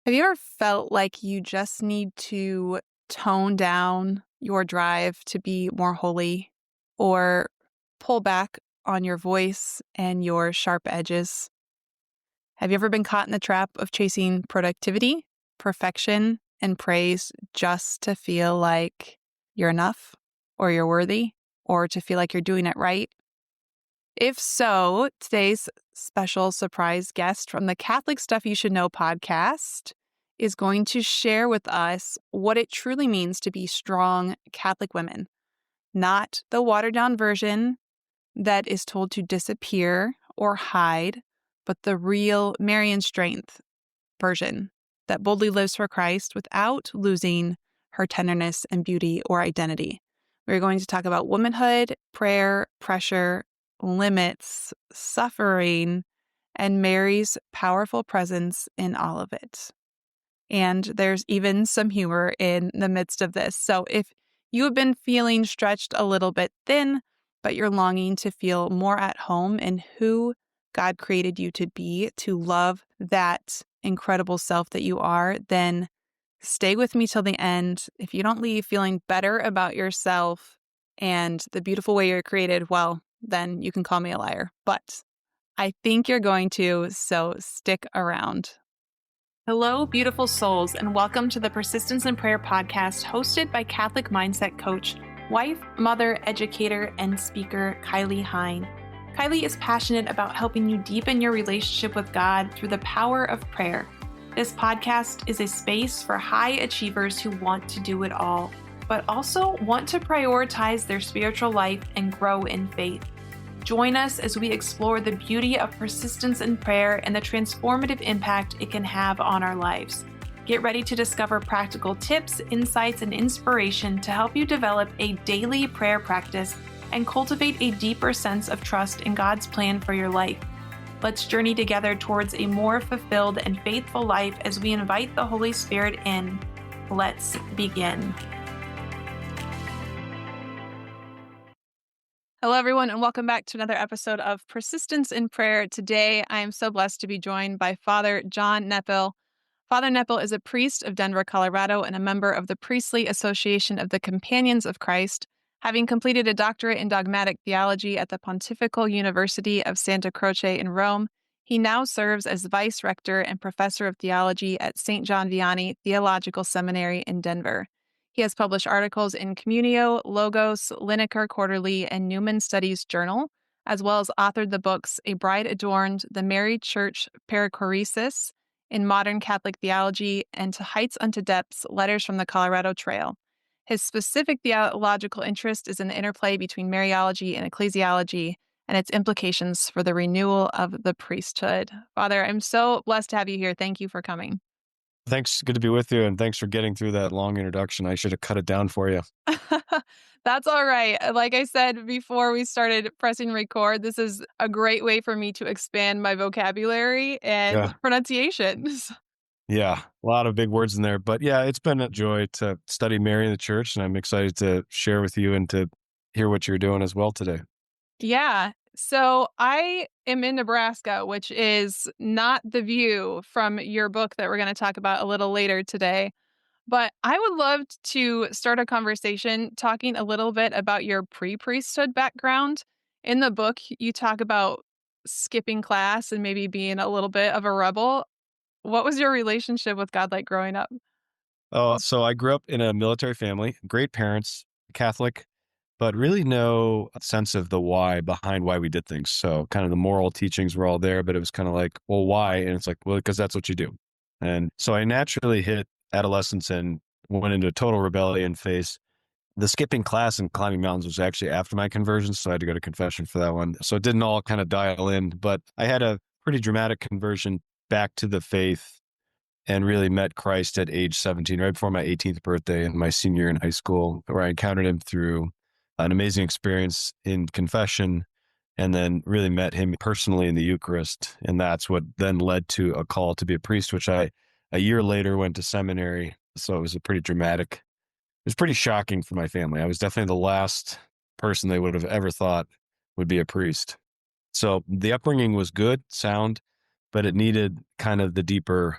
Have you ever felt like you just need to tone down your drive to be more holy or pull back on your voice and your sharp edges? Have you ever been caught in the trap of chasing productivity, perfection, and praise just to feel like you're enough or you're worthy or to feel like you're doing it right? If so, today's special surprise guest from the Catholic Stuff You Should Know podcast is going to share with us what it truly means to be strong Catholic women, not the watered down version that is told to disappear or hide, but the real Marian strength version that boldly lives for Christ without losing her tenderness and beauty or identity. We're going to talk about womanhood, prayer, pressure, limits, suffering, and Mary's powerful presence in all of it. And there's even some humor in the midst of this. So if you have been feeling stretched a little bit thin, but you're longing to feel more at home in who God created you to be, to love that incredible self that you are, then stay with me till the end. If you don't leave feeling better about yourself and the beautiful way you're created, well, then you can call me a liar. But I think you're going to, so stick around. Hello, beautiful souls, and welcome to the Persistence in Prayer podcast hosted by Catholic mindset coach, wife, mother, educator, and speaker, Kylie Hine. Kylie is passionate about helping you deepen your relationship with God through the power of prayer. This podcast is a space for high achievers who want to do it all, but also want to prioritize their spiritual life and grow in faith. Join us as we explore the beauty of persistence in prayer and the transformative impact it can have on our lives. Get ready to discover practical tips, insights, and inspiration to help you develop a daily prayer practice and cultivate a deeper sense of trust in God's plan for your life. Let's journey together towards a more fulfilled and faithful life as we invite the Holy Spirit in. Let's begin. Hello, everyone, and welcome back to another episode of Persistence in Prayer. Today, I am so blessed to be joined by Father John Nepil. Father Nepil is a priest of Denver, Colorado, and a member of the Priestly Association of the Companions of Christ. Having completed a doctorate in dogmatic theology at the Pontifical University of Santa Croce in Rome, he now serves as vice rector and professor of theology at St. John Vianney Theological Seminary in Denver. He has published articles in Communio, Logos, Lineker Quarterly, and Newman Studies Journal, as well as authored the books A Bride Adorned, The Married Church Perichoresis, in Modern Catholic Theology, and To Heights Unto Depths, Letters from the Colorado Trail. His specific theological interest is in the interplay between Mariology and ecclesiology and its implications for the renewal of the priesthood. Father, I'm so blessed to have you here. Thank you for coming. Thanks. Good to be with you. And thanks for getting through that long introduction. I should have cut it down for you. That's all right. Like I said before we started pressing record, this is a great way for me to expand my vocabulary and pronunciations. Yeah, a lot of big words in there. But yeah, it's been a joy to study Mary in the church, and I'm excited to share with you and to hear what you're doing as well today. Yeah. So I am in Nebraska, which is not the view from your book that we're going to talk about a little later today. But I would love to start a conversation talking a little bit about your pre-priesthood background. In the book, you talk about skipping class and maybe being a little bit of a rebel. What was your relationship with God like growing up? Oh, so I grew up in a military family, great parents, Catholic, but really no sense of the why behind why we did things. So kind of the moral teachings were all there, but it was kind of like, well, why? And it's like, well, because that's what you do. And so I naturally hit adolescence and went into total rebellion phase. The skipping class and climbing mountains was actually after my conversion, so I had to go to confession for that one. So it didn't all kind of dial in, but I had a pretty dramatic conversion back to the faith and really met Christ at age 17, right before my 18th birthday and my senior year in high school, where I encountered him through an amazing experience in confession and then really met him personally in the Eucharist. And that's what then led to a call to be a priest, which a year later went to seminary. So it was a pretty dramatic, it was pretty shocking for my family. I was definitely the last person they would have ever thought would be a priest. So the upbringing was good, sound, but it needed kind of the deeper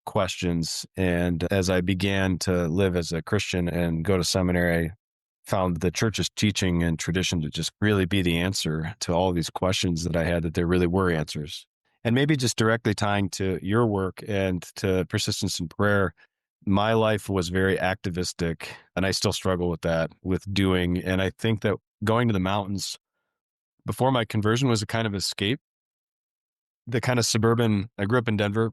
questions. And as I began to live as a Christian and go to seminary, I found the church's teaching and tradition to just really be the answer to all these questions that I had, that there really were answers. And maybe just directly tying to your work and to persistence in prayer, my life was very activistic, and I still struggle with that, with doing. And I think that going to the mountains before my conversion was a kind of escape. The kind of suburban, I grew up in Denver,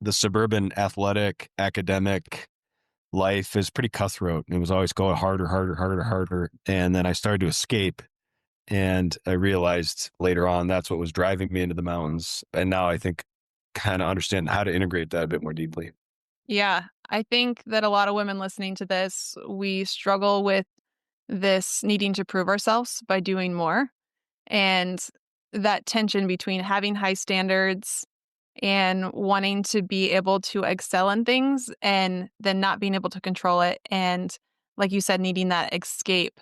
the suburban athletic academic life is pretty cutthroat. It was always going harder, harder, harder, harder. And then I started to escape. And I realized later on that's what was driving me into the mountains. And now I think kind of understand how to integrate that a bit more deeply. Yeah, I think that a lot of women listening to this, we struggle with this needing to prove ourselves by doing more. And that tension between having high standards and wanting to be able to excel in things and then not being able to control it. And like you said, needing that escape.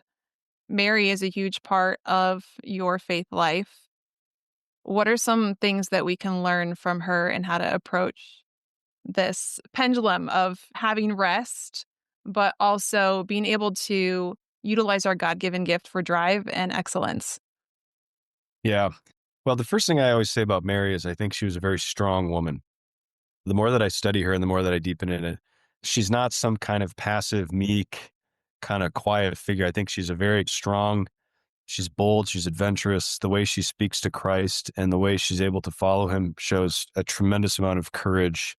Mary is a huge part of your faith life. What are some things that we can learn from her and how to approach this pendulum of having rest, but also being able to utilize our God given gift for drive and excellence? Yeah. Well, the first thing I always say about Mary is I think she was a very strong woman. The more that I study her and the more that I deepen in it, she's not some kind of passive, meek, kind of quiet figure. I think she's a very strong, she's bold, she's adventurous. The way she speaks to Christ and the way she's able to follow him shows a tremendous amount of courage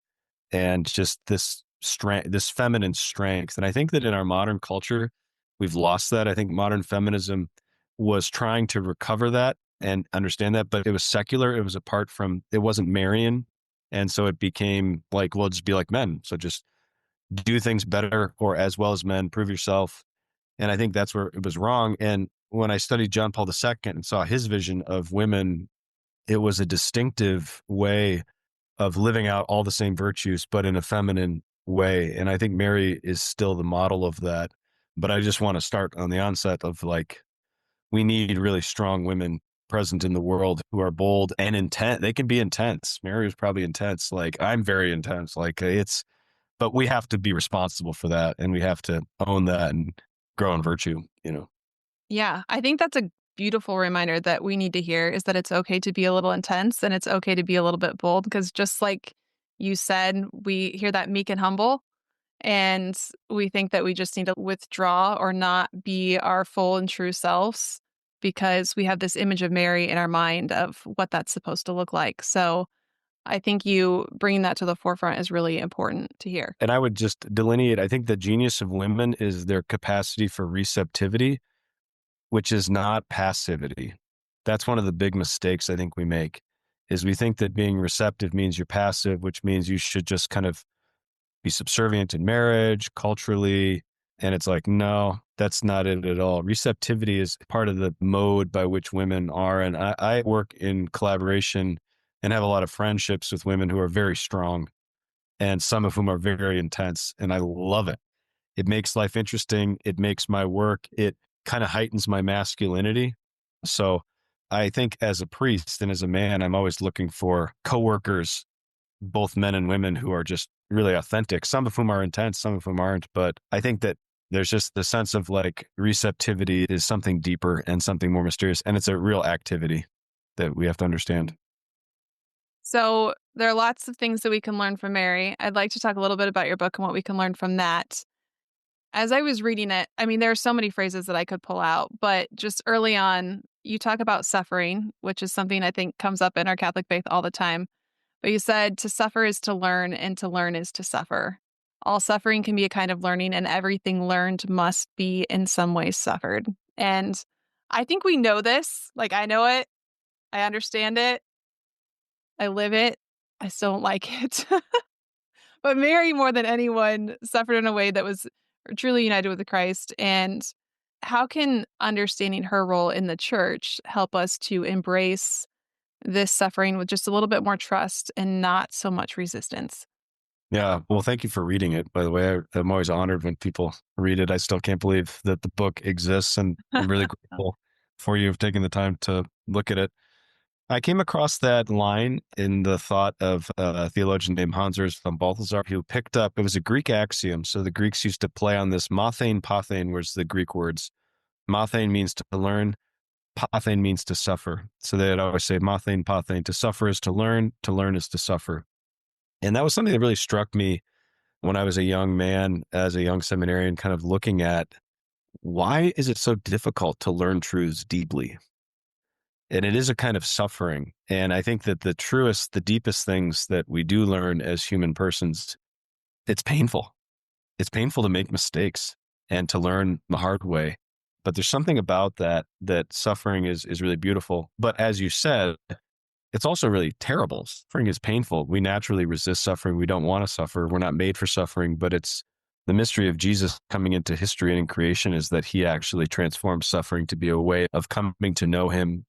and just this strength, this feminine strength. And I think that in our modern culture, we've lost that. I think modern feminism was trying to recover that and understand that, but it was secular. It was apart from, it wasn't Marian. And so it became like, well, just be like men. So just do things better or as well as men, prove yourself. And I think that's where it was wrong. And when I studied John Paul II and saw his vision of women, it was a distinctive way of living out all the same virtues, but in a feminine way. And I think Mary is still the model of that. But I just want to start on the onset of like, we need really strong women present in the world who are bold and intent. They can be intense. Mary was probably intense. Like, I'm very intense. Like, but we have to be responsible for that and we have to own that and grow in virtue, you know? Yeah, I think that's a beautiful reminder that we need to hear is that it's okay to be a little intense and it's okay to be a little bit bold because just like you said, we hear that meek and humble and we think that we just need to withdraw or not be our full and true selves because we have this image of Mary in our mind of what that's supposed to look like. So I think you bringing that to the forefront is really important to hear. And I would just delineate, I think the genius of women is their capacity for receptivity, which is not passivity. That's one of the big mistakes I think we make is we think that being receptive means you're passive, which means you should just kind of be subservient in marriage, culturally. And it's like, no, that's not it at all. Receptivity is part of the mode by which women are. And I work in collaboration and have a lot of friendships with women who are very strong and some of whom are very, very intense. And I love it. It makes life interesting. It makes my work, it kind of heightens my masculinity. So I think as a priest and as a man, I'm always looking for coworkers, both men and women who are just really authentic, some of whom are intense, some of whom aren't. But I think that there's just the sense of like receptivity is something deeper and something more mysterious. And it's a real activity that we have to understand. So there are lots of things that we can learn from Mary. I'd like to talk a little bit about your book and what we can learn from that. As I was reading it, I mean, there are so many phrases that I could pull out, but just early on, you talk about suffering, which is something I think comes up in our Catholic faith all the time. But you said to suffer is to learn, and to learn is to suffer. All suffering can be a kind of learning, and everything learned must be in some way suffered. And I think we know this. Like, I know it, I understand it, I live it. I still don't like it. But Mary, more than anyone, suffered in a way that was truly united with Christ. And how can understanding her role in the church help us to embrace this suffering with just a little bit more trust and not so much resistance? Yeah. Well, thank you for reading it. By the way, I'm always honored when people read it. I still can't believe that the book exists, and I'm really grateful for you for taking the time to look at it. I came across that line in the thought of a theologian named Hans Urs von Balthasar, who picked up, it was a Greek axiom. So the Greeks used to play on this mathane, pathane, was the Greek words. Mathane means to learn, pathane means to suffer. So they'd always say mathane, pathane, to suffer is to learn is to suffer. And that was something that really struck me when I was a young man, as a young seminarian, kind of looking at why is it so difficult to learn truths deeply? And it is a kind of suffering. And I think that the deepest things that we do learn as human persons, it's painful. It's painful to make mistakes and to learn the hard way. But there's something about that suffering is really beautiful. But as you said, it's also really terrible. Suffering is painful. We naturally resist suffering. We don't want to suffer. We're not made for suffering, but it's the mystery of Jesus coming into history and in creation is that he actually transforms suffering to be a way of coming to know him.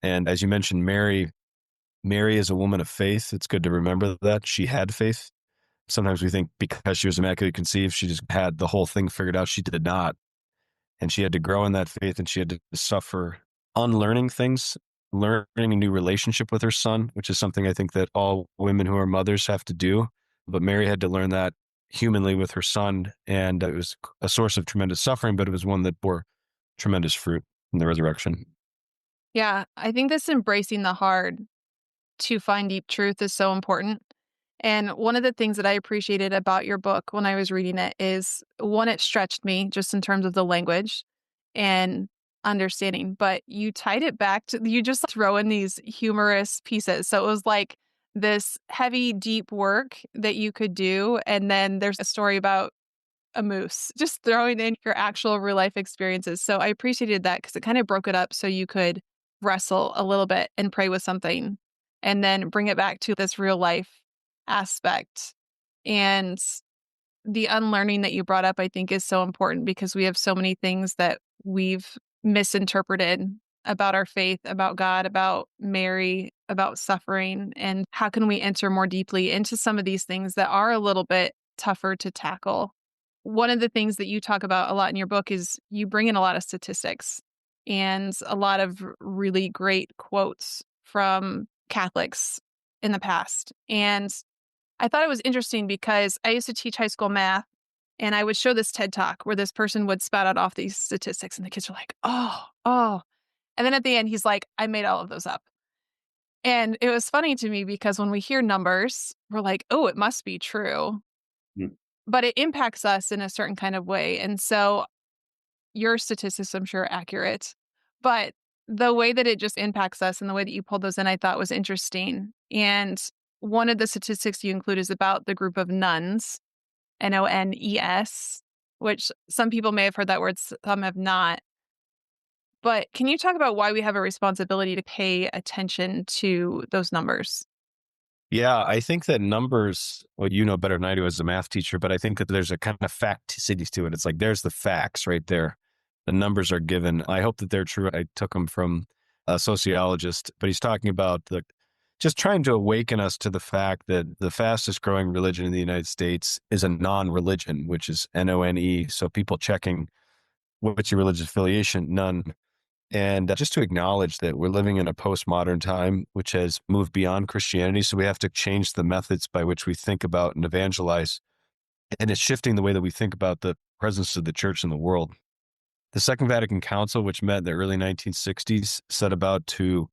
And as you mentioned, Mary is a woman of faith. It's good to remember that she had faith. Sometimes we think because she was immaculately conceived, she just had the whole thing figured out. She did not. And she had to grow in that faith and she had to suffer unlearning things, learning a new relationship with her son, which is something I think that all women who are mothers have to do. But Mary had to learn that humanly with her son. And it was a source of tremendous suffering, but it was one that bore tremendous fruit in the resurrection. Yeah, I think this embracing the hard to find deep truth is so important. And one of the things that I appreciated about your book when I was reading it is one, it stretched me just in terms of the language and understanding, but you tied it back to, you just throw in these humorous pieces. So it was like this heavy, deep work that you could do. And then there's a story about a moose, just throwing in your actual real life experiences. So I appreciated that because it kind of broke it up so you could wrestle a little bit and pray with something and then bring it back to this real life aspect. And the unlearning that you brought up, I think, is so important because we have so many things that we've misinterpreted about our faith, about God, about Mary, about suffering. And how can we enter more deeply into some of these things that are a little bit tougher to tackle? One of the things that you talk about a lot in your book is you bring in a lot of statistics and a lot of really great quotes from Catholics in the past. And I thought it was interesting because I used to teach high school math and I would show this TED talk where this person would spout out off these statistics and the kids were like, oh, oh. And then at the end, he's like, I made all of those up. And it was funny to me because when we hear numbers, we're like, oh, it must be true. Mm. But it impacts us in a certain kind of way. And so your statistics, I'm sure, are accurate. But the way that it just impacts us and the way that you pulled those in, I thought was interesting. And one of the statistics you include is about the group of nuns, Nones, which some people may have heard that word, some have not. But can you talk about why we have a responsibility to pay attention to those numbers? Yeah, I think that numbers, well, you know better than I do as a math teacher, but I think that there's a kind of facticity to it. It's like there's the facts right there. The numbers are given. I hope that they're true. I took them from a sociologist, but he's talking about the just trying to awaken us to the fact that the fastest growing religion in the United States is a non-religion, which is NONE. So people checking what's your religious affiliation? None. And just to acknowledge that we're living in a postmodern time, which has moved beyond Christianity. So we have to change the methods by which we think about and evangelize. And it's shifting the way that we think about the presence of the church in the world. The Second Vatican Council, which met in the early 1960s, set about to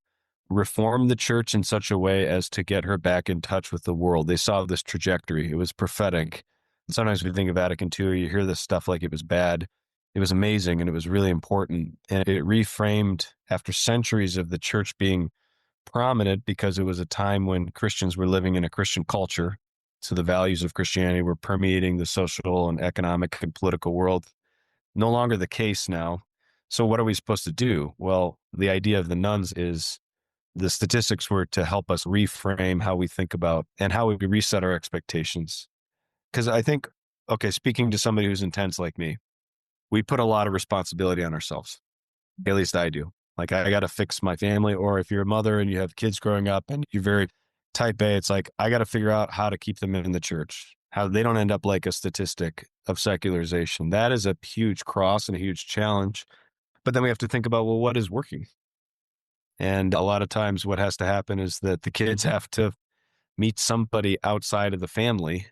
reform the church in such a way as to get her back in touch with the world. They saw this trajectory. It was prophetic. Sometimes we think of Vatican II, you hear this stuff like it was bad. It was amazing and it was really important. And it reframed after centuries of the church being prominent because it was a time when Christians were living in a Christian culture. So the values of Christianity were permeating the social and economic and political world. No longer the case now. So what are we supposed to do? Well, the idea of the nuns is the statistics were to help us reframe how we think about and how we reset our expectations. Because I think, okay, speaking to somebody who's intense like me, we put a lot of responsibility on ourselves. At least I do. Like I got to fix my family, or if you're a mother and you have kids growing up and you're very type A, it's like I got to figure out how to keep them in the church, how they don't end up like a statistic of secularization. That is a huge cross and a huge challenge. But then we have to think about, well, what is working? And a lot of times what has to happen is that the kids have to meet somebody outside of the family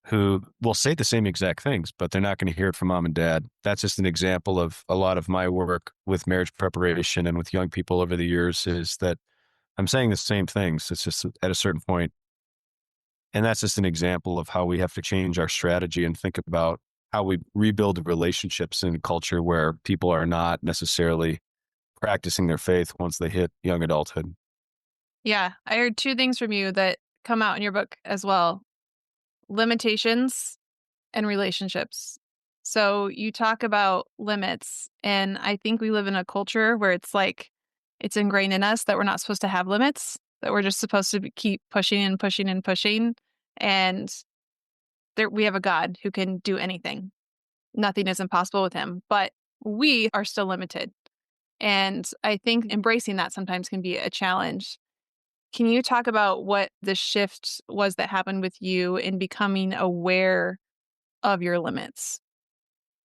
who will say the same exact things, but they're not going to hear it from mom and dad. That's just an example of a lot of my work with marriage preparation and with young people over the years is that I'm saying the same things. It's just at a certain point. And that's just an example of how we have to change our strategy and think about how we rebuild relationships in a culture where people are not necessarily practicing their faith once they hit young adulthood. Yeah, I heard two things from you that come out in your book as well: limitations and relationships. So you talk about limits, and I think we live in a culture where it's like it's ingrained in us that we're not supposed to have limits, that we're just supposed to keep pushing and pushing and pushing. And there, we have a God who can do anything. Nothing is impossible with him, but we are still limited. And I think embracing that sometimes can be a challenge. Can you talk about what the shift was that happened with you in becoming aware of your limits?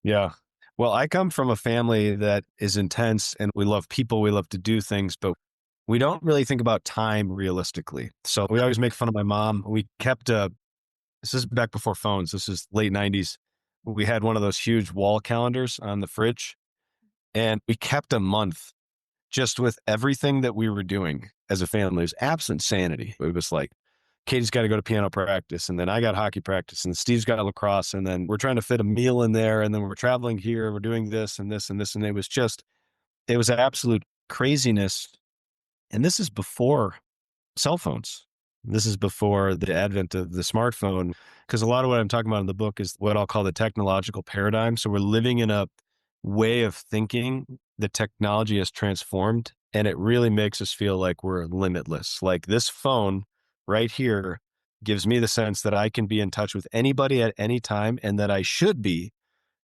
Yeah. Well, I come from a family that is intense and we love people, we love to do things, but we don't really think about time realistically. So we always make fun of my mom. We kept this is back before phones. This is late 90s. We had one of those huge wall calendars on the fridge and we kept a month just with everything that we were doing as a family. It was absent sanity. It was like, Katie's got to go to piano practice, and then I got hockey practice, and Steve's got lacrosse, and then we're trying to fit a meal in there, and then we're traveling here, we're doing this and this and this. And it was absolute craziness. And this is before cell phones. This is before the advent of the smartphone, because a lot of what I'm talking about in the book is what I'll call the technological paradigm. So we're living in a way of thinking that technology has transformed, and it really makes us feel like we're limitless. Like this phone right here gives me the sense that I can be in touch with anybody at any time and that I should be.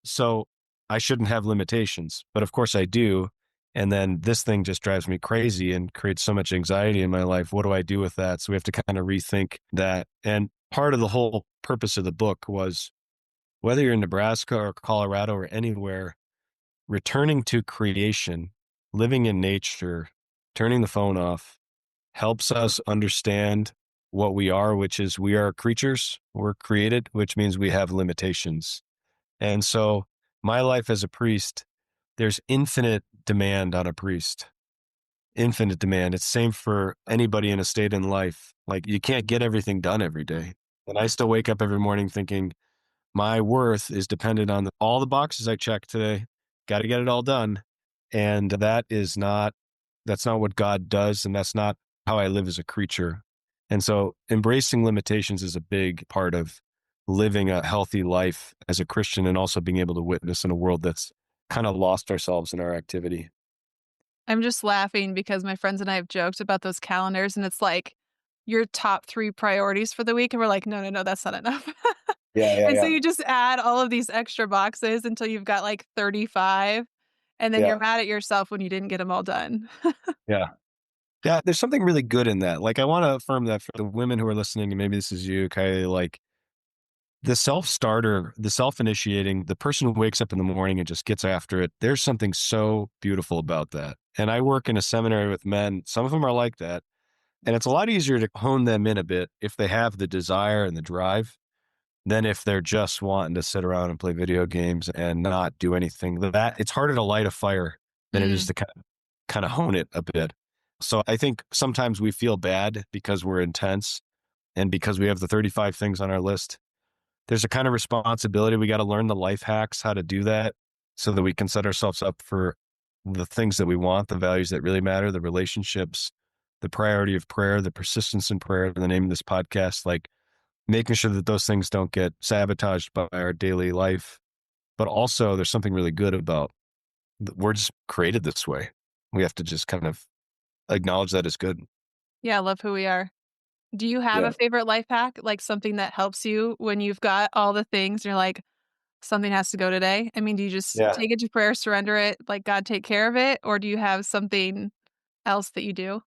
So I shouldn't have limitations, but of course I do. And then this thing just drives me crazy and creates so much anxiety in my life. What do I do with that? So we have to kind of rethink that. And part of the whole purpose of the book was whether you're in Nebraska or Colorado or anywhere, returning to creation, living in nature, turning the phone off helps us understand what we are, which is we are creatures, we're created, which means we have limitations. And so my life as a priest, there's infinite demand on a priest, infinite demand. It's same for anybody in a state in life. Like you can't get everything done every day. And I still wake up every morning thinking my worth is dependent on all the boxes I check today. Got to get it all done. And that's not what God does. And that's not how I live as a creature. And so embracing limitations is a big part of living a healthy life as a Christian and also being able to witness in a world that's kind of lost ourselves in our activity. I'm just laughing because my friends and I have joked about those calendars, and it's like your top 3 priorities for the week, and we're like, "No, no, no, that's not enough." Yeah, yeah, And so yeah. you just add all of these extra boxes until you've got, like, 35, and then you're Yeah. mad at yourself when you didn't get them all done. Yeah. Yeah. There's something really good in that. Like, I want to affirm that for the women who are listening, and maybe this is you, Kylie, like, the self-starter, the self-initiating, the person who wakes up in the morning and just gets after it, there's something so beautiful about that. And I work in a seminary with men. Some of them are like that. And it's a lot easier to hone them in a bit if they have the desire and the drive than if they're just wanting to sit around and play video games and not do anything. That it's harder to light a fire than it is Mm, to kind of hone it a bit. So I think sometimes we feel bad because we're intense and because we have the 35 things on our list. There's a kind of responsibility. We got to learn the life hacks, how to do that so that we can set ourselves up for the things that we want, the values that really matter, the relationships, the priority of prayer, the persistence in prayer, the name of this podcast, like making sure that those things don't get sabotaged by our daily life. But also there's something really good about we're just created this way. We have to just kind of acknowledge that as good. yeah, I love who we are. Do you have a Yeah. favorite life hack, like something that helps you when you've got all the things and you're like, "Something has to go today"? I mean, do you just Yeah. take it to prayer, surrender it, like, God take care of it, or do you have something else that you do?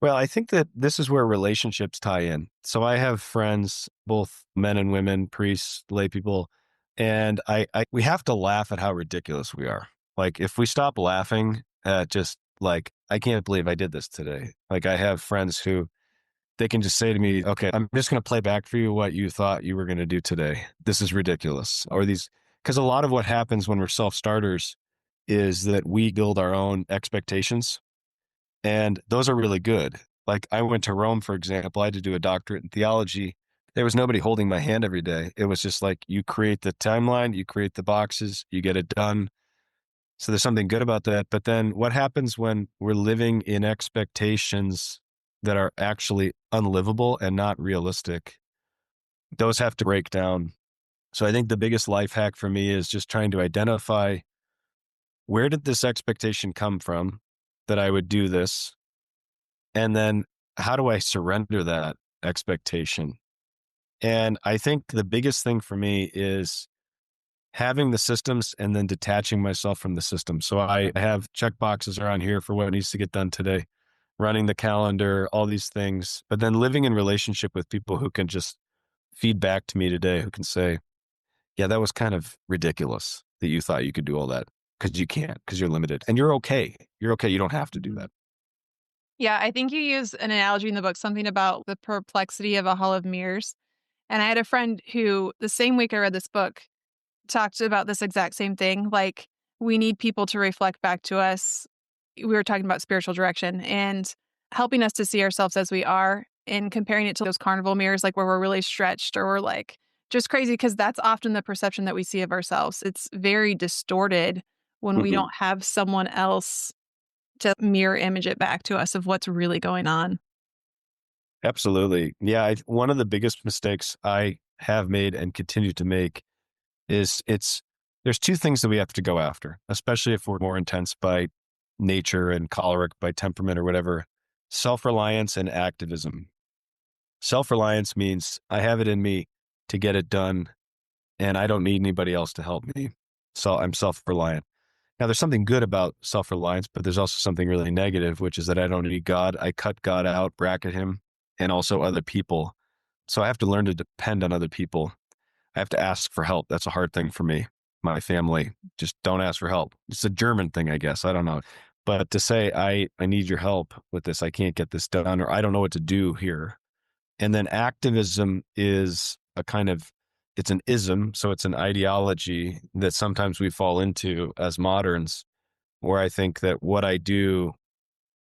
Well, I think that this is where relationships tie in. So I have friends, both men and women, priests, lay people, and we have to laugh at how ridiculous we are. Like if we stop laughing at just like, I can't believe I did this today. Like, I have friends who they can just say to me, okay, I'm just going to play back for you what you thought you were going to do today. This is ridiculous. Or these, because a lot of what happens when we're self starters is that we build our own expectations, and those are really good. Like, I went to Rome, for example. I had to do a doctorate in theology. There was nobody holding my hand every day. It was just like you create the timeline, you create the boxes, you get it done. So there's something good about that. But then what happens when we're living in expectations that are actually unlivable and not realistic? Those have to break down. So I think the biggest life hack for me is just trying to identify, where did this expectation come from that I would do this? And then how do I surrender that expectation? And I think the biggest thing for me is having the systems and then detaching myself from the system. So I have check boxes around here for what needs to get done today, running the calendar, all these things, but then living in relationship with people who can just feed back to me today, who can say, yeah, that was kind of ridiculous that you thought you could do all that, because you can't, because you're limited and you're okay. You're okay. You don't have to do Mhm. that. Yeah, I think you use an analogy in the book, something about the perplexity of a hall of mirrors. And I had a friend who, the same week I read this book, talked about this exact same thing. Like, we need people to reflect back to us. We were talking about spiritual direction and helping us to see ourselves as we are and comparing it to those carnival mirrors, like where we're really stretched or we're like just crazy, because that's often the perception that we see of ourselves. It's very distorted when we Mhm. don't have someone else to mirror image it back to us of what's really going on. Absolutely. Yeah. One of the biggest mistakes I have made and continue to make is there's two things that we have to go after, especially if we're more intense by nature and choleric by temperament or whatever: self-reliance and activism. Self-reliance means I have it in me to get it done and I don't need anybody else to help me. So I'm self-reliant. Now, there's something good about self-reliance, but there's also something really negative, which is that I don't need God. I cut God out, bracket him, and also other people. So I have to learn to depend on other people. I have to ask for help. That's a hard thing for me. My family just don't ask for help. It's a German thing, I guess. I don't know. But to say, I need your help with this, I can't get this done, or I don't know what to do here. And then activism is a kind of, it's an ism. So it's an ideology that sometimes we fall into as moderns, where I think that what I do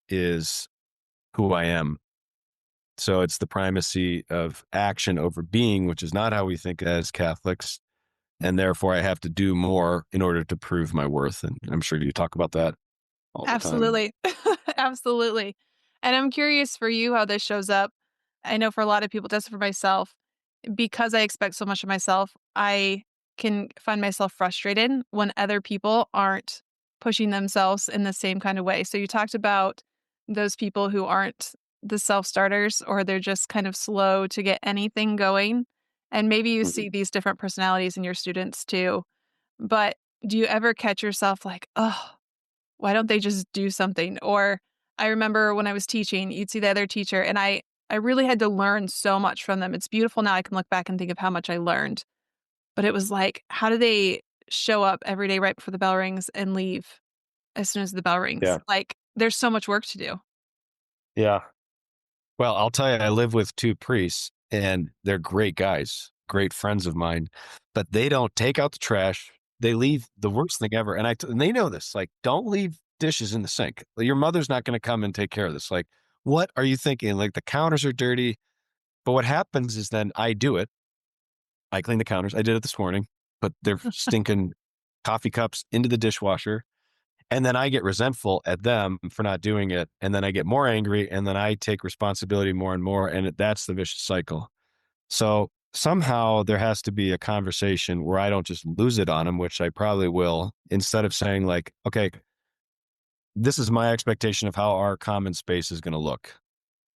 is who I am. So it's the primacy of action over being, which is not how we think as Catholics. And therefore, I have to do more in order to prove my worth. And I'm sure you talk about that all the time. Absolutely. Absolutely. And I'm curious for you how this shows up. I know for a lot of people, just for myself, because I expect so much of myself, I can find myself frustrated when other people aren't pushing themselves in the same kind of way. So you talked about those people who aren't the self starters, or they're just kind of slow to get anything going. And maybe you Mhm. see these different personalities in your students too. But do you ever catch yourself like, oh, why don't they just do something? Or I remember when I was teaching, you'd see the other teacher and I really had to learn so much from them. It's beautiful now I can look back and think of how much I learned. But it was like, how do they show up every day right before the bell rings and leave as soon as the bell rings? Yeah. Like, there's so much work to do. Yeah. Well, I'll tell you, I live with two priests and they're great guys, great friends of mine, but they don't take out the trash. They leave the worst thing ever. And they know this, like, don't leave dishes in the sink. Your mother's not going to come and take care of this. Like, what are you thinking? Like, the counters are dirty. But what happens is then I do it. I clean the counters. I did it this morning, but they're stinking coffee cups into the dishwasher. And then I get resentful at them for not doing it. And then I get more angry. And then I take responsibility more and more. And that's the vicious cycle. So somehow there has to be a conversation where I don't just lose it on them, which I probably will, instead of saying, like, okay, this is my expectation of how our common space is going to look.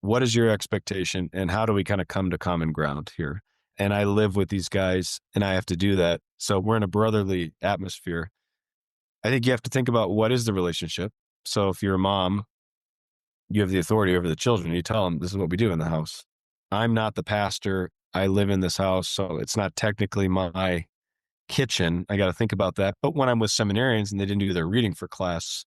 What is your expectation? And how do we kind of come to common ground here? And I live with these guys and I have to do that. So we're in a brotherly atmosphere. I think you have to think about, what is the relationship. So if you're a mom, you have the authority over the children. You tell them, this is what we do in the house. I'm not the pastor. I live in this house. So it's not technically my kitchen. I got to think about that. But when I'm with seminarians and they didn't do their reading for class,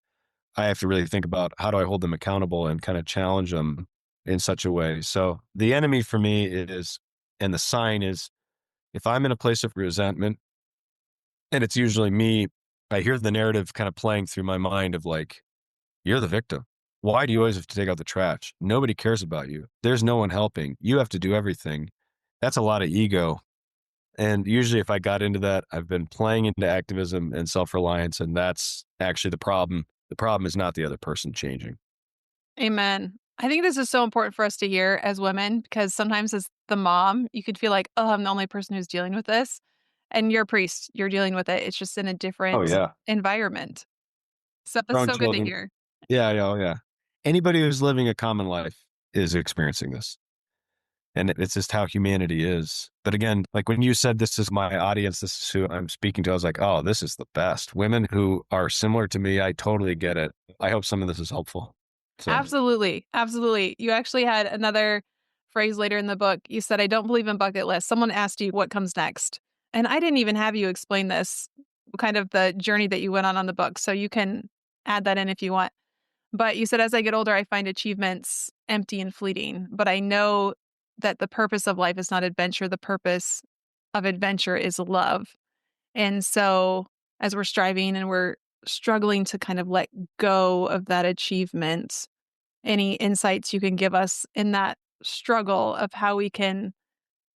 I have to really think about how do I hold them accountable and kind of challenge them in such a way. So the enemy for me is, and the sign is, if I'm in a place of resentment, and it's usually me, I hear the narrative kind of playing through my mind of like, you're the victim. Why do you always have to take out the trash? Nobody cares about you. There's no one helping. You have to do everything. That's a lot of ego. And usually, if I got into that, I've been playing into activism and self reliance. And that's actually the problem. The problem is not the other person changing. Amen. I think this is so important for us to hear as women because sometimes as the mom, you could feel like, "Oh, I'm the only person who's dealing with this." And you're a priest, you're dealing with it. It's just in a Oh, different yeah. environment. So that's Grown so good to children. hear. Yeah. Yeah. Oh, yeah. Anybody who's living a common life is experiencing this. And it's just how humanity is. But again, like when you said, this is my audience, this is who I'm speaking to, I was like, oh, this is the best. Women who are similar to me, I totally get it. I hope some of this is helpful. So, Absolutely, absolutely. You actually had another phrase later in the book. You said, "I don't believe in bucket lists." Someone asked you what comes next, and I didn't even have you explain this, kind of the journey that you went on the book, so you can add that in if you want. But you said, "As I get older, I find achievements empty and fleeting, but I know that the purpose of life is not adventure, the purpose of adventure is love." And so, as we're striving and we're struggling to kind of let go of that achievement, any insights you can give us in that struggle of how we can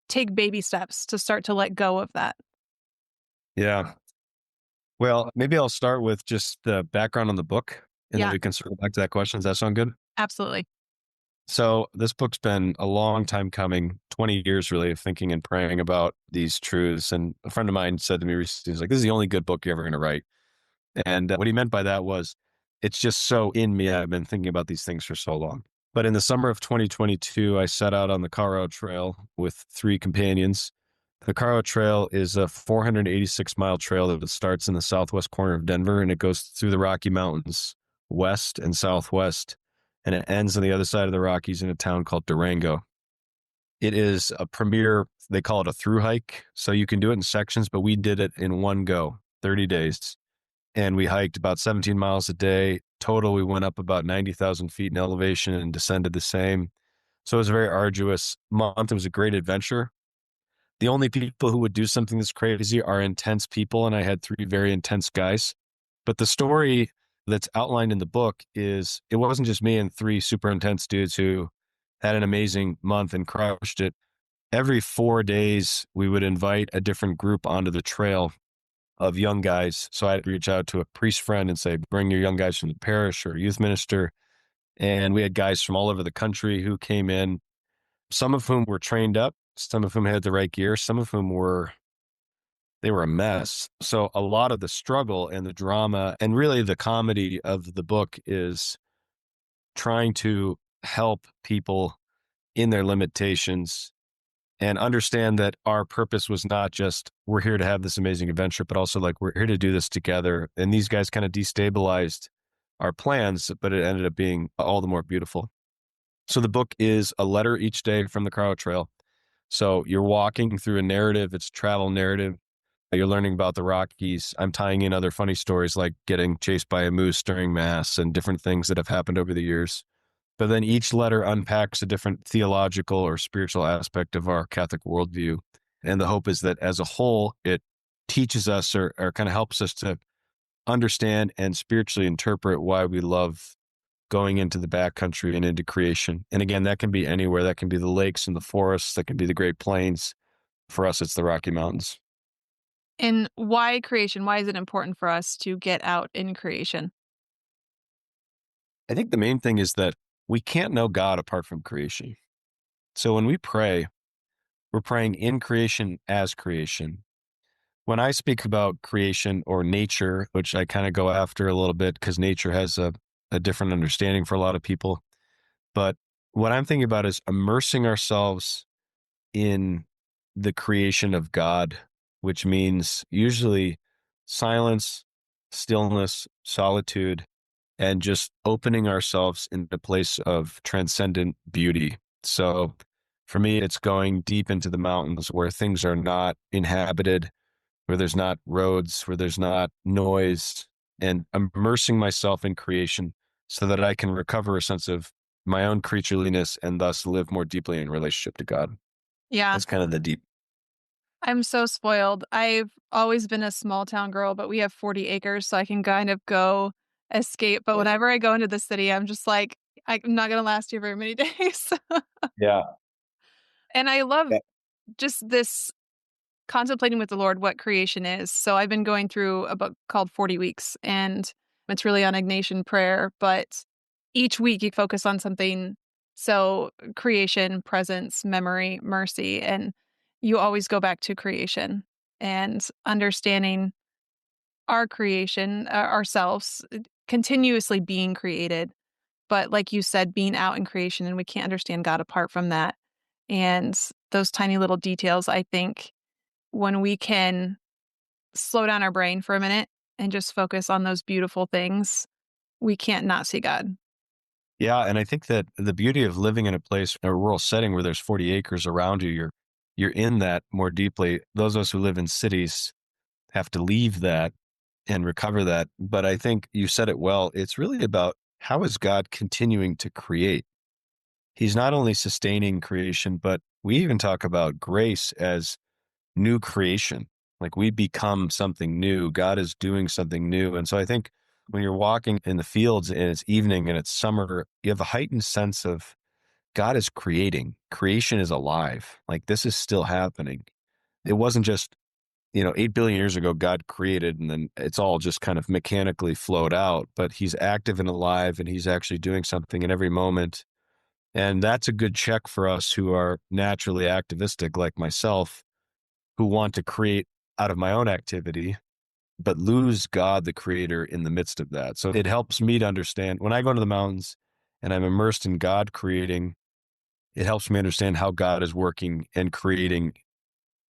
take baby steps to start to let go of that? yeah. Well, maybe I'll start with just the background on the book and then Yeah, we can circle back to that question. Does that sound good? absolutely. So, this book's been a long time coming, 20 years really, of thinking and praying about these truths. And a friend of mine said to me recently, he's like, this is the only good book you're ever going to write. And what he meant by that was, it's just so in me. I've been thinking about these things for so long. But in the summer of 2022, I set out on the Colorado Trail with three companions. The Colorado Trail is a 486-mile trail that starts in the southwest corner of Denver and it goes through the Rocky Mountains, west and southwest, and it ends on the other side of the Rockies in a town called Durango. It is a premier, they call it a through hike. So you can do it in sections, but we did it in one go, 30 days and we hiked about 17 miles a day. Total, we went up about 90,000 feet in elevation and descended the same. So it was a very arduous month. It was a great adventure. The only people who would do something this crazy are intense people, and I had three very intense guys. But the story that's outlined in the book is it wasn't just me and three super intense dudes who had an amazing month and crushed it. Every 4 days, we would invite a different group onto the trail of young guys. So I'd reach out to a priest friend and say, bring your young guys from the parish or youth minister. And we had guys from all over the country who came in, some of whom were trained up, some of whom had the right gear, some of whom they were a mess. So a lot of the struggle and the drama and really the comedy of the book is trying to help people in their limitations and understand that our purpose was not just we're here to have this amazing adventure, but also like we're here to do this together. And these guys kind of destabilized our plans, but it ended up being all the more beautiful. So the book is a letter each day from the Colorado Trail. So you're walking through a narrative, it's a travel narrative. You're learning about the Rockies. I'm tying in other funny stories like getting chased by a moose during mass and different things that have happened over the years. But then each letter unpacks a different theological or spiritual aspect of our Catholic worldview. And the hope is that as a whole, it teaches us or kind of helps us to understand and spiritually interpret why we love going into the backcountry and into creation. And again, that can be anywhere. That can be the lakes and the forests. That can be the Great Plains. For us, it's the Rocky Mountains. And why creation? Why is it important for us to get out in creation? I think the main thing is that we can't know God apart from creation. So when we pray, we're praying in creation as creation. When I speak about creation or nature, which I kind of go after a little bit because nature has a different understanding for a lot of people. But what I'm thinking about is immersing ourselves in the creation of God, which means usually silence, stillness, solitude, and just opening ourselves in a place of transcendent beauty. So for me, it's going deep into the mountains where things are not inhabited, where there's not roads, where there's not noise. and immersing myself in creation so that I can recover a sense of my own creatureliness and thus live more deeply in relationship to God. Yeah. That's kind of the deep. I'm so spoiled. I've always been a small town girl, but we have 40 acres, so I can kind of go escape. But Yeah. whenever I go into the city, I'm just like, I'm not going to last you very many days. Yeah. And I love Yeah. just this contemplating with the Lord what creation is. So I've been going through a book called 40 Weeks, and it's really on Ignatian prayer. But each week you focus on something. So creation, presence, memory, mercy. And you always go back to creation and understanding our creation, ourselves, continuously being created. But like you said, being out in creation, and we can't understand God apart from that. And those tiny little details, I think, when we can slow down our brain for a minute and just focus on those beautiful things, we can't not see God. Yeah, and I think that the beauty of living in a place, a rural setting where there's 40 acres around you, you're in that more deeply. Those of us who live in cities have to leave that and recover that. But I think you said it well. It's really about how is God continuing to create? He's not only sustaining creation, but we even talk about grace as new creation. Like we become something new. God is doing something new. And so I think when you're walking in the fields and it's evening and it's summer, you have a heightened sense of God is creating. Creation is alive. Like this is still happening. It wasn't just, 8 billion years ago, God created and then it's all just kind of mechanically flowed out, but he's active and alive and he's actually doing something in every moment. And that's a good check for us who are naturally activistic like myself who want to create out of my own activity, but lose God, the creator, in the midst of that. So it helps me to understand when I go into the mountains and I'm immersed in God creating, it helps me understand how God is working and creating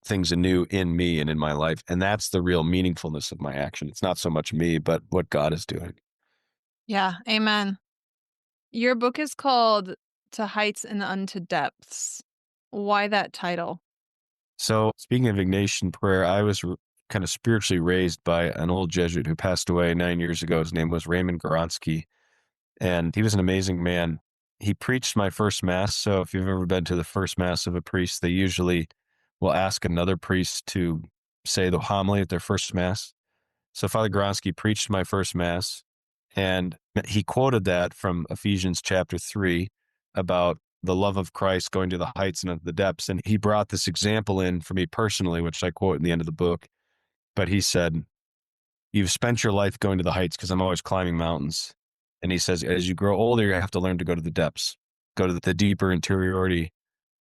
things anew in me and in my life. And that's the real meaningfulness of my action. It's not so much me, but what God is doing. Yeah, amen. Your book is called To Heights and Unto Depths. Why that title? So speaking of Ignatian prayer, I was kind of spiritually raised by an old Jesuit who passed away 9 years ago. His name was Raymond Goronsky. And he was an amazing man. He preached my first mass. So if you've ever been to the first mass of a priest, they usually will ask another priest to say the homily at their first mass. So Father Gronsky preached my first mass, and he quoted that from Ephesians chapter 3 about the love of Christ going to the heights and of the depths. And he brought this example in for me personally, which I quote in the end of the book. But he said, you've spent your life going to the heights because I'm always climbing mountains. And he says, as you grow older, you have to learn to go to the depths, go to the deeper interiority,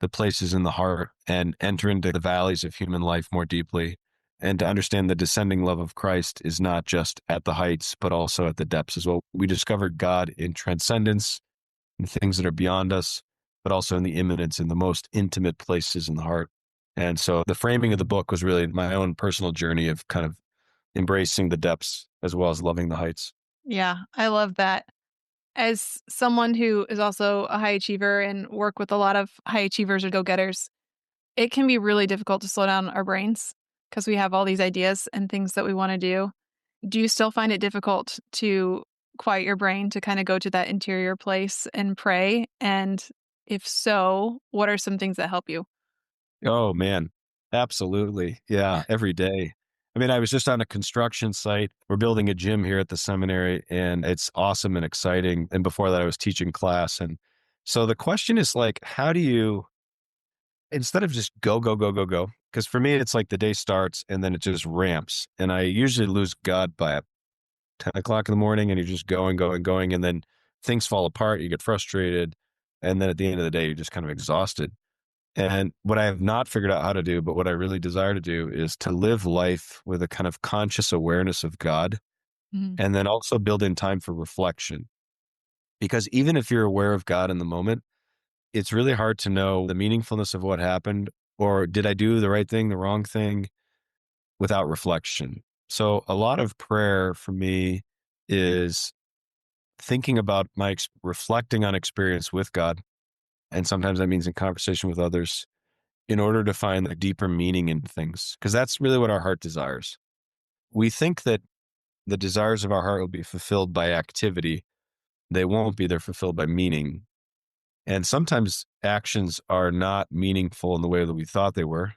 the places in the heart, and enter into the valleys of human life more deeply. And to understand the descending love of Christ is not just at the heights, but also at the depths as well. We discover God in transcendence, in things that are beyond us, but also in the immanence, in the most intimate places in the heart. And so the framing of the book was really my own personal journey of kind of embracing the depths as well as loving the heights. Yeah, I love that. As someone who is also a high achiever and work with a lot of high achievers or go-getters, it can be really difficult to slow down our brains because we have all these ideas and things that we want to do. Do you still find it difficult to quiet your brain to kind of go to that interior place and pray? And if so, what are some things that help you? Oh man, absolutely. Yeah, every day. I mean, I was just on a construction site. We're building a gym here at the seminary and it's awesome and exciting. And before that, I was teaching class. And so the question is like, how do you, instead of just go, go, go, go, go, because for me, it's like the day starts and then it just ramps. And I usually lose God by 10 o'clock in the morning and you're just going, going, going. And then things fall apart. You get frustrated. And then at the end of the day, you're just kind of exhausted. And what I have not figured out how to do, but what I really desire to do is to live life with a kind of conscious awareness of God Mhm. and then also build in time for reflection. Because even if you're aware of God in the moment, it's really hard to know the meaningfulness of what happened or did I do the right thing, the wrong thing without reflection. So a lot of prayer for me is thinking about reflecting on experience with God. And sometimes that means in conversation with others in order to find the deeper meaning in things, because that's really what our heart desires. We think that the desires of our heart will be fulfilled by activity. They won't be, they're fulfilled by meaning. And sometimes actions are not meaningful in the way that we thought they were,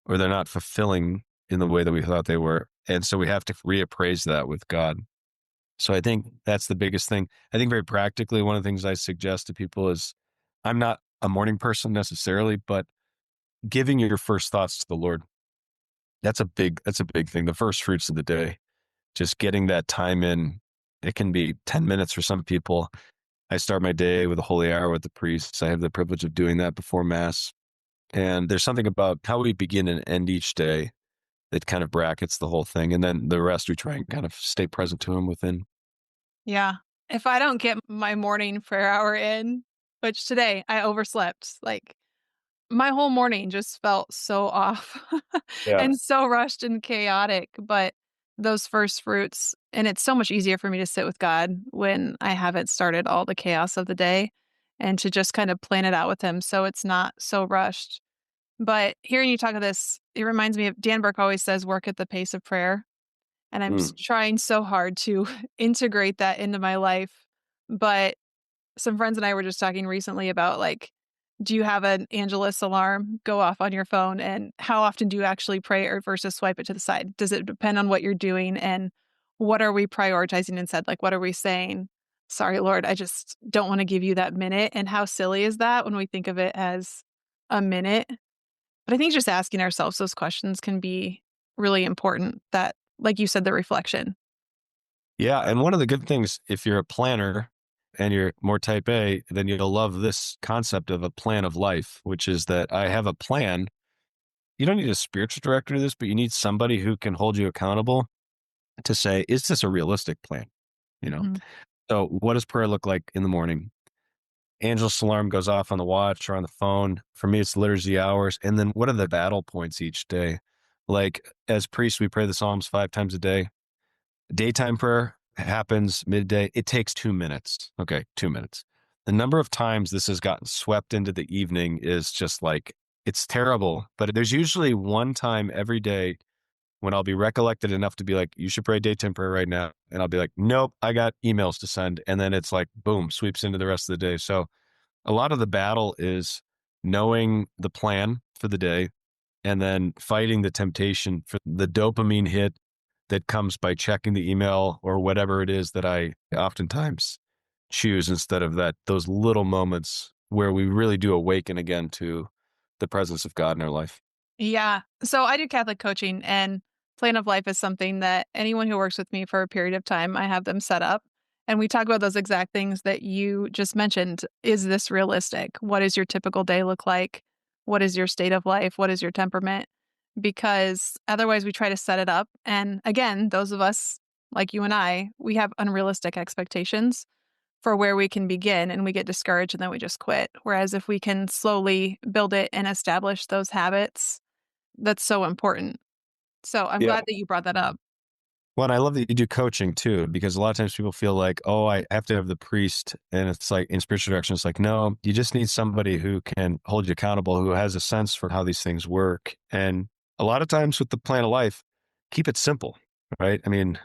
or they're not fulfilling in the way that we thought they were. And so we have to reappraise that with God. So I think that's the biggest thing. I think very practically, one of the things I suggest to people is I'm not a morning person necessarily, but giving your first thoughts to the Lord. That's a big thing. The first fruits of the day, just getting that time in. It can be 10 minutes for some people. I start my day with a holy hour with the priests. I have the privilege of doing that before mass. And there's something about how we begin and end each day that kind of brackets the whole thing. And then the rest we try and kind of stay present to him within. Yeah. If I don't get my morning prayer hour in, which today I overslept, like my whole morning just felt so off Yeah. and so rushed and chaotic. But those first fruits, and it's so much easier for me to sit with God when I haven't started all the chaos of the day and to just kind of plan it out with Him so it's not so rushed. But hearing you talk of this, it reminds me of Dan Burke always says, work at the pace of prayer. And I'm Mm. trying so hard to integrate that into my life. But some friends and I were just talking recently about like, do you have an Angelus alarm go off on your phone? And how often do you actually pray or versus swipe it to the side? Does it depend on what you're doing and what are we prioritizing instead? Like, what are we saying? Sorry, Lord, I just don't want to give you that minute. And how silly is that when we think of it as a minute? But I think just asking ourselves those questions can be really important. That, like you said, the reflection. Yeah. And one of the good things, if you're a planner and you're more type A, then you'll love this concept of a plan of life, which is that I have a plan. You don't need a spiritual director to this, but you need somebody who can hold you accountable to say, is this a realistic plan? You know? Mhm. So what does prayer look like in the morning? Angel's alarm goes off on the watch or on the phone. For me, it's liturgy hours. And then what are the battle points each day? Like as priests, we pray the Psalms 5 times a day. Daytime prayer happens midday. It takes 2 minutes. Okay, 2 minutes. The number of times this has gotten swept into the evening is just like, it's terrible. But there's usually one time every day when I'll be recollected enough to be like, you should pray daytime prayer right now. And I'll be like, nope, I got emails to send. And then it's like, boom, sweeps into the rest of the day. So a lot of the battle is knowing the plan for the day and then fighting the temptation for the dopamine hit that comes by checking the email or whatever it is that I oftentimes choose instead of those little moments where we really do awaken again to the presence of God in our life. Yeah. So I do Catholic coaching, and plan of life is something that anyone who works with me for a period of time, I have them set up. And we talk about those exact things that you just mentioned. Is this realistic? What does your typical day look like? What is your state of life? What is your temperament? Because otherwise, we try to set it up. And again, those of us like you and I, we have unrealistic expectations for where we can begin and we get discouraged and then we just quit. Whereas if we can slowly build it and establish those habits, that's so important. So I'm Yeah. glad that you brought that up. Well, and I love that you do coaching too, because a lot of times people feel like, oh, I have to have the priest. And it's like in spiritual direction, it's like, no, you just need somebody who can hold you accountable, who has a sense for how these things work. And a lot of times with the plan of life, keep it simple, right? I mean,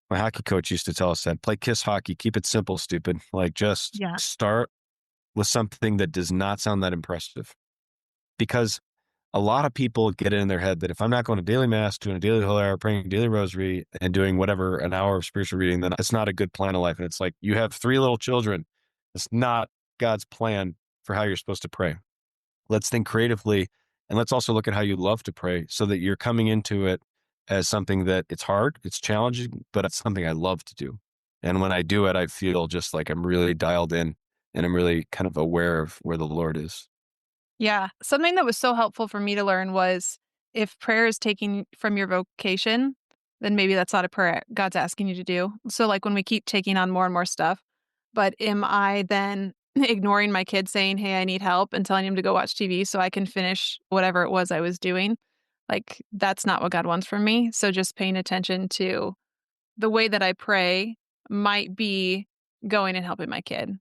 my hockey coach used to tell us that play kiss hockey, keep it simple, stupid. Like just Yeah. start with something that does not sound that impressive. Because a lot of people get it in their head that if I'm not going to daily mass, doing a daily holy hour, praying a daily rosary, and doing whatever an hour of spiritual reading, then it's not a good plan of life. And it's like you have 3 little children. It's not God's plan for how you're supposed to pray. Let's think creatively, and let's also look at how you love to pray so that you're coming into it as something that it's hard, it's challenging, but it's something I love to do. And when I do it, I feel just like I'm really dialed in and I'm really kind of aware of where the Lord is. Yeah. Something that was so helpful for me to learn was if prayer is taking from your vocation, then maybe that's not a prayer God's asking you to do. So, like when we keep taking on more and more stuff, but am I then ignoring my kid saying, hey, I need help and telling him to go watch TV so I can finish whatever it was I was doing? Like, that's not what God wants from me. So, just paying attention to the way that I pray might be going and helping my kid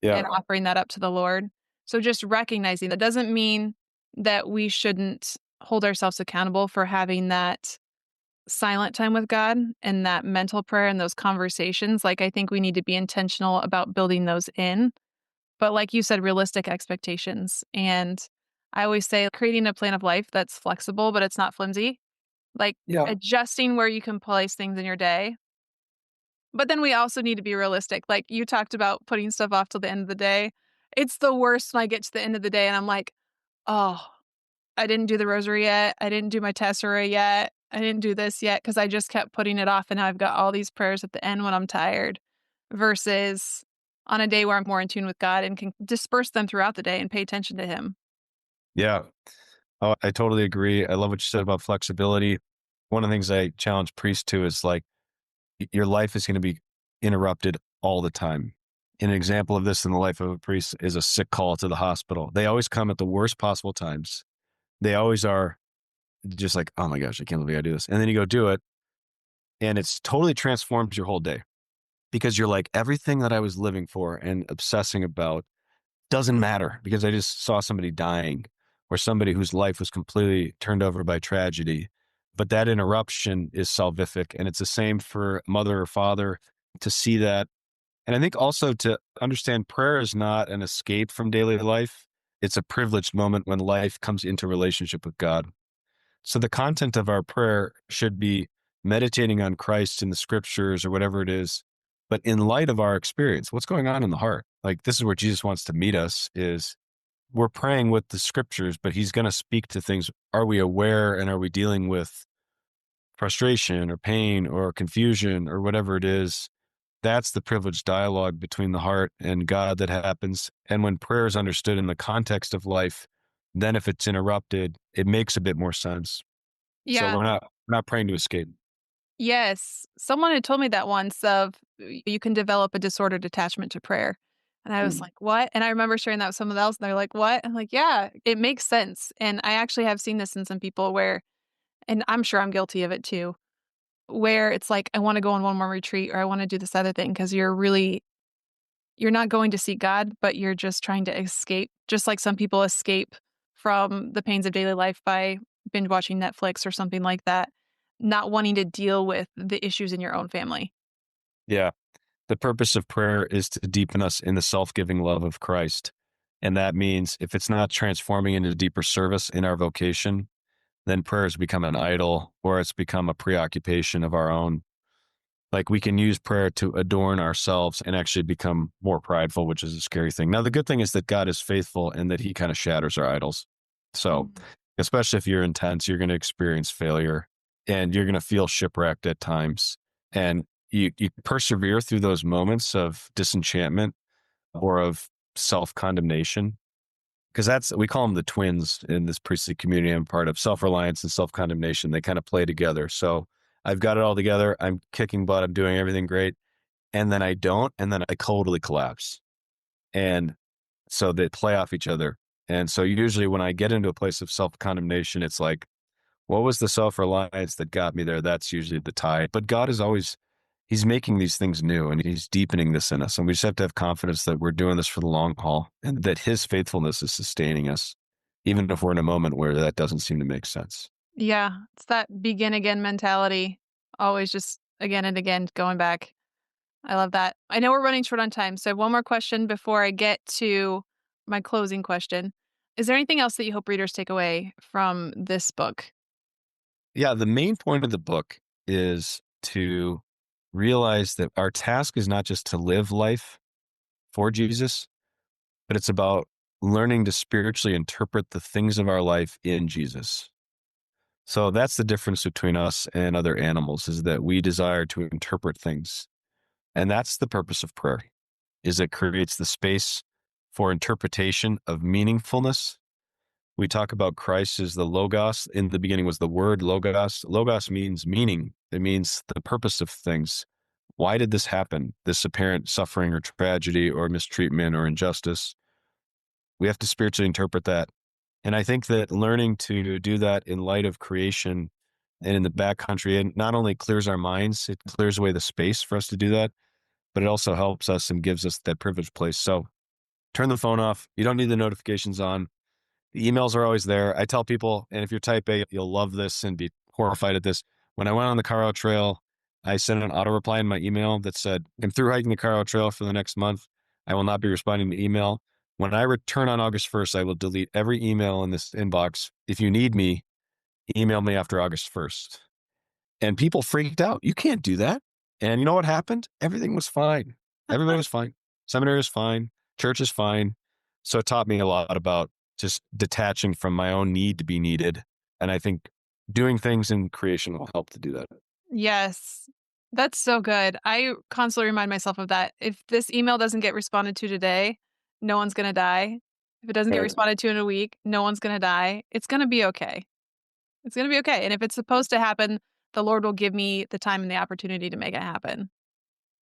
Yeah. and offering that up to the Lord. So just recognizing that doesn't mean that we shouldn't hold ourselves accountable for having that silent time with God and that mental prayer and those conversations, like, I think we need to be intentional about building those in. But like you said, realistic expectations. And I always say creating a plan of life that's flexible, but it's not flimsy, like Yeah. adjusting where you can place things in your day. But then we also need to be realistic. Like you talked about putting stuff off till the end of the day. It's the worst when I get to the end of the day and I'm like, oh, I didn't do the rosary yet. I didn't do my tessera yet. I didn't do this yet because I just kept putting it off. And now I've got all these prayers at the end when I'm tired versus on a day where I'm more in tune with God and can disperse them throughout the day and pay attention to Him. Yeah. Oh, I totally agree. I love what you said about flexibility. One of the things I challenge priests to is like your life is going to be interrupted all the time. An example of this in the life of a priest is a sick call to the hospital. They always come at the worst possible times. They always are just like, oh my gosh, I can't believe I do this. And then you go do it, and it's totally transforms your whole day because you're like, everything that I was living for and obsessing about doesn't matter because I just saw somebody dying or somebody whose life was completely turned over by tragedy. But that interruption is salvific. And it's the same for mother or father to see that. And I think also to understand prayer is not an escape from daily life. It's a privileged moment when life comes into relationship with God. So the content of our prayer should be meditating on Christ in the scriptures or whatever it is, but in light of our experience, what's going on in the heart? Like this is where Jesus wants to meet us is we're praying with the scriptures, but he's going to speak to things. Are we aware and are we dealing with frustration or pain or confusion or whatever it is? That's the privileged dialogue between the heart and God that happens. And when prayer is understood in the context of life, then if it's interrupted, it makes a bit more sense. So Yeah. we're not praying to escape. Yes. Someone had told me that once of you can develop a disordered attachment to prayer. And I was Mm. like, what? And I remember sharing that with someone else and they're like, what? I'm like, yeah, it makes sense. And I actually have seen this in some people where, and I'm sure I'm guilty of it too, where it's like, I want to go on one more retreat or I want to do this other thing because you're not going to seek God, but you're just trying to escape, just like some people escape from the pains of daily life by binge watching Netflix or something like that, not wanting to deal with the issues in your own family. Yeah. The purpose of prayer is to deepen us in the self-giving love of Christ. And that means if it's not transforming into deeper service in our vocation, then prayer has become an idol or it's become a preoccupation of our own. Like we can use prayer to adorn ourselves and actually become more prideful, which is a scary thing. Now, the good thing is that God is faithful and that he kind of shatters our idols. So, Mhm. especially if you're intense, you're going to experience failure and you're going to feel shipwrecked at times. And you persevere through those moments of disenchantment or of self condemnation because that's we call them the twins in this priestly community I'm part of, self-reliance and self-condemnation. They kind of play together. So I've got it all together. I'm kicking butt. I'm doing everything great. And then I don't. And then I totally collapse. And so they play off each other. And so usually when I get into a place of self-condemnation, it's like, what was the self-reliance that got me there? That's usually the tie. But God is always, he's making these things new and he's deepening this in us. And we just have to have confidence that we're doing this for the long haul and that his faithfulness is sustaining us, even if we're in a moment where that doesn't seem to make sense. Yeah, it's that begin again mentality. Always just again and again going back. I love that. I know we're running short on time, so I have one more question before I get to my closing question. Is there anything else that you hope readers take away from this book? Yeah, the main point of the book is to realize that our task is not just to live life for Jesus, but it's about learning to spiritually interpret the things of our life in Jesus. So that's the difference between us and other animals is that we desire to interpret things. And that's the purpose of prayer is it creates the space for interpretation of meaningfulness. We talk about Christ as the logos. In the beginning was the word logos. Logos means meaning. It means the purpose of things. Why did this happen? This apparent suffering or tragedy or mistreatment or injustice. We have to spiritually interpret that. And I think that learning to do that in light of creation and in the backcountry, it not only clears our minds, it clears away the space for us to do that, but it also helps us and gives us that privileged place. So turn the phone off. You don't need the notifications on. The emails are always there. I tell people, and if you're type A, you'll love this and be horrified at this. When I went on the Colorado Trail, I sent an auto reply in my email that said, I'm through hiking the Colorado Trail for the next month. I will not be responding to email. When I return on August 1st, I will delete every email in this inbox. If you need me, email me after August 1st. And people freaked out. You can't do that. And you know what happened? Everything was fine. Everybody was fine. Seminary was fine. Church is fine. So it taught me a lot about just detaching from my own need to be needed. And I think doing things in creation will help to do that. Yes. That's so good. I constantly remind myself of that. If this email doesn't get responded to today, no one's going to die. If it doesn't get Right. responded to in a week, no one's going to die. It's going to be okay. It's going to be okay. And if it's supposed to happen, the Lord will give me the time and the opportunity to make it happen.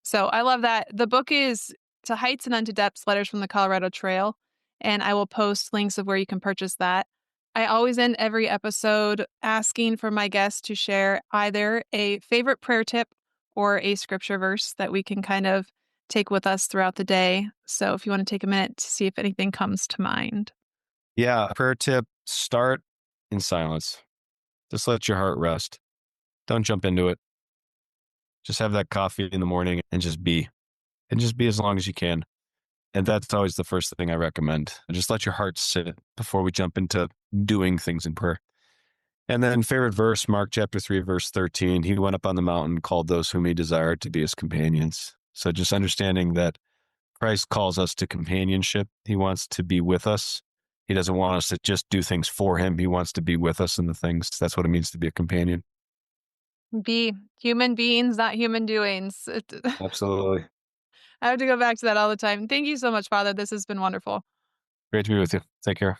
So I love that. The book is To Heights and Unto Depths, Letters from the Colorado Trail. And I will post links of where you can purchase that. I always end every episode asking for my guests to share either a favorite prayer tip or a scripture verse that we can kind of take with us throughout the day. So if you want to take a minute to see if anything comes to mind. Yeah. Prayer tip, start in silence. Just let your heart rest. Don't jump into it. Just have that coffee in the morning and just be. And just be as long as you can. And that's always the first thing I recommend. Just let your heart sit before we jump into doing things in prayer. And then favorite verse, Mark chapter 3, verse 13. He went up on the mountain, called those whom he desired to be his companions. So just understanding that Christ calls us to companionship. He wants to be with us. He doesn't want us to just do things for him. He wants to be with us in the things. That's what it means to be a companion. Be human beings, not human doings. Absolutely. I have to go back to that all the time. Thank you so much, Father. This has been wonderful. Great to be with you. Take care.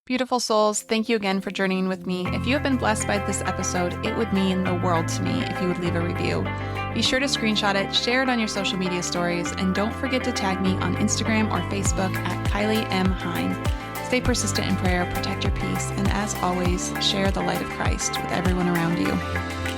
Beautiful souls, thank you again for journeying with me. If you have been blessed by this episode, it would mean the world to me if you would leave a review. Be sure to screenshot it, share it on your social media stories, and don't forget to tag me on Instagram or Facebook at Kylie M. Hine. Stay persistent in prayer, protect your peace, and as always, share the light of Christ with everyone around you.